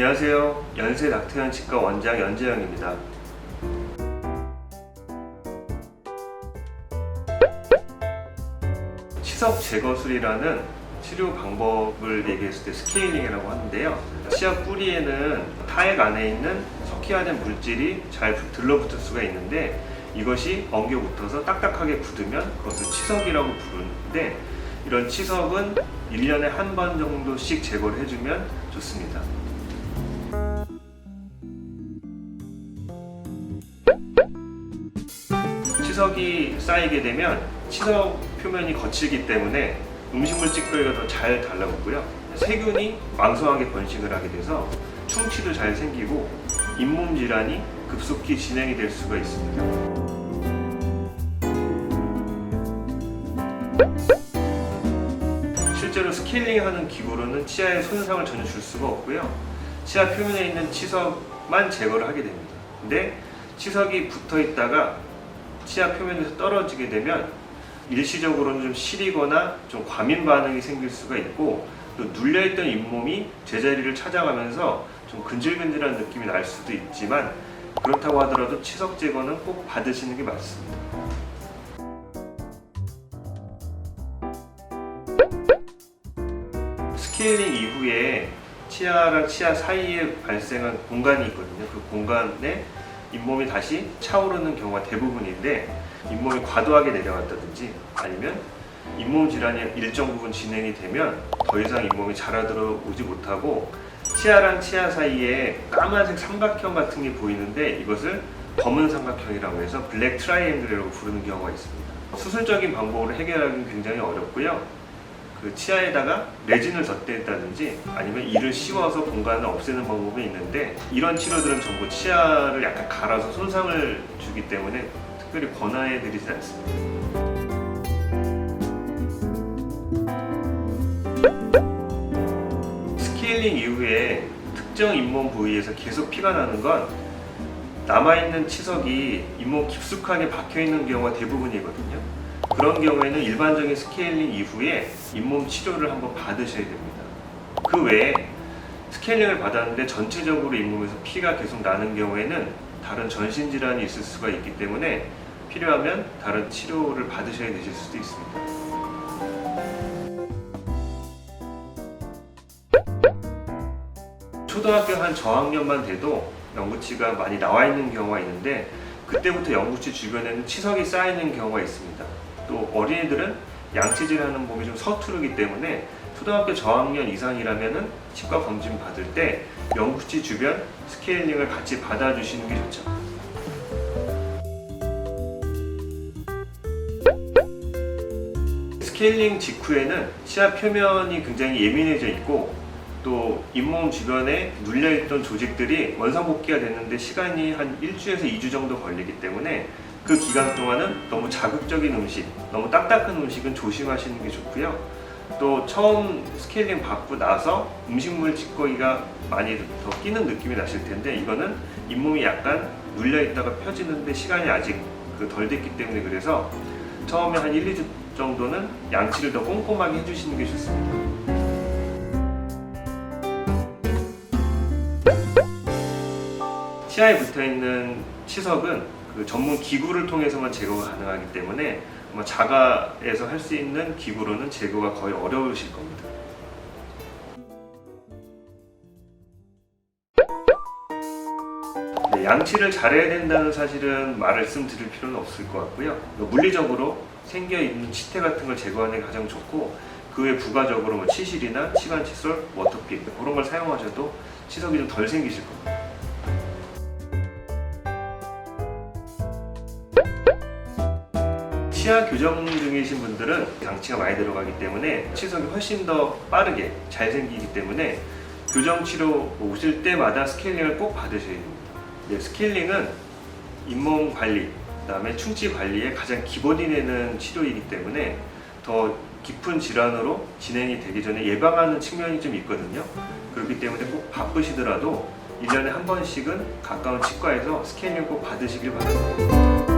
안녕하세요. 연세 닥터현 치과 원장 연재영입니다. 치석 제거술이라는 치료 방법을 얘기했을 때 스케일링이라고 하는데요. 치아 뿌리에는 타액 안에 있는 석회화된 물질이 잘 들러붙을 수가 있는데 이것이 엉겨 붙어서 딱딱하게 굳으면 그것을 치석이라고 부르는데 이런 치석은 1년에 한 번 정도씩 제거를 해주면 좋습니다. 치석이 쌓이게 되면 치석 표면이 거칠기 때문에 음식물 찌꺼기가 더 잘 달라붙고요. 세균이 왕성하게 번식을 하게 돼서 충치도 잘 생기고 잇몸 질환이 급속히 진행이 될 수가 있습니다. 실제로 스케일링하는 기구로는 치아에 손상을 전혀 줄 수가 없고요. 치아 표면에 있는 치석만 제거를 하게 됩니다. 근데 치석이 붙어 있다가 치아 표면에서 떨어지게 되면 일시적으로는 좀 시리거나 좀 과민 반응이 생길 수가 있고 또 눌려있던 잇몸이 제자리를 찾아가면서 좀 근질근질한 느낌이 날 수도 있지만 그렇다고 하더라도 치석 제거는 꼭 받으시는 게 맞습니다. 스케일링 이후에 치아랑 치아 사이에 발생한 공간이 있거든요. 그 공간에 잇몸이 다시 차오르는 경우가 대부분인데 잇몸이 과도하게 내려갔다든지 아니면 잇몸 질환이 일정 부분 진행이 되면 더 이상 잇몸이 자라 들어오지 못하고 치아랑 치아 사이에 까만색 삼각형 같은 게 보이는데 이것을 검은 삼각형이라고 해서 블랙 트라이앵글이라고 부르는 경우가 있습니다. 수술적인 방법으로 해결하기는 굉장히 어렵고요. 그 치아에다가 레진을 덧댄다든지 아니면 이를 씌워서 공간을 없애는 방법이 있는데 이런 치료들은 전부 치아를 약간 갈아서 손상을 주기 때문에 특별히 권하해드리지 않습니다. 스케일링 이후에 특정 잇몸 부위에서 계속 피가 나는 건 남아있는 치석이 잇몸 깊숙하게 박혀있는 경우가 대부분이거든요. 그런 경우에는 일반적인 스케일링 이후에 잇몸 치료를 한번 받으셔야 됩니다. 그 외에 스케일링을 받았는데 전체적으로 잇몸에서 피가 계속 나는 경우에는 다른 전신 질환이 있을 수가 있기 때문에 필요하면 다른 치료를 받으셔야 되실 수도 있습니다. 초등학교 한 저학년만 돼도 영구치가 많이 나와 있는 경우가 있는데 그때부터 영구치 주변에는 치석이 쌓이는 경우가 있습니다. 또 어린이들은 양치질 하는 법이 좀 서투르기 때문에 초등학교 저학년 이상이라면 치과 검진 받을 때 영구치 주변 스케일링을 같이 받아주시는 게 좋죠. 스케일링 직후에는 치아 표면이 굉장히 예민해져 있고 또 잇몸 주변에 눌려있던 조직들이 원상복귀가 되는데 시간이 한 1주에서 2주 정도 걸리기 때문에 그 기간 동안은 너무 자극적인 음식, 너무 딱딱한 음식은 조심하시는 게 좋고요. 또 처음 스케일링 받고 나서 음식물 찌꺼기가 많이 더 끼는 느낌이 나실 텐데 이거는 잇몸이 약간 눌려있다가 펴지는데 시간이 아직 덜 됐기 때문에 그래서 처음에 한 1, 2주 정도는 양치를 더 꼼꼼하게 해주시는 게 좋습니다. 치아에 붙어있는 치석은 그 전문 기구를 통해서만 제거가 가능하기 때문에 아마 자가에서 할 수 있는 기구로는 제거가 거의 어려우실 겁니다. 네, 양치를 잘해야 된다는 사실은 말씀드릴 필요는 없을 것 같고요. 물리적으로 생겨있는 치태 같은 걸 제거하는 게 가장 좋고 그 외 부가적으로 뭐 치실이나 치관 칫솔, 워터픽 그런 걸 사용하셔도 치석이 좀 덜 생기실 겁니다. 치아 교정 중이신 분들은 장치가 많이 들어가기 때문에 치석이 훨씬 더 빠르게 잘 생기기 때문에 교정 치료 오실 때마다 스케일링을 꼭 받으셔야 됩니다. 네, 스케일링은 잇몸 관리, 그다음에 충치 관리의 가장 기본이 되는 치료이기 때문에 더 깊은 질환으로 진행이 되기 전에 예방하는 측면이 좀 있거든요. 그렇기 때문에 꼭 바쁘시더라도 1년에 한 번씩은 가까운 치과에서 스케일링 꼭 받으시길 바랍니다.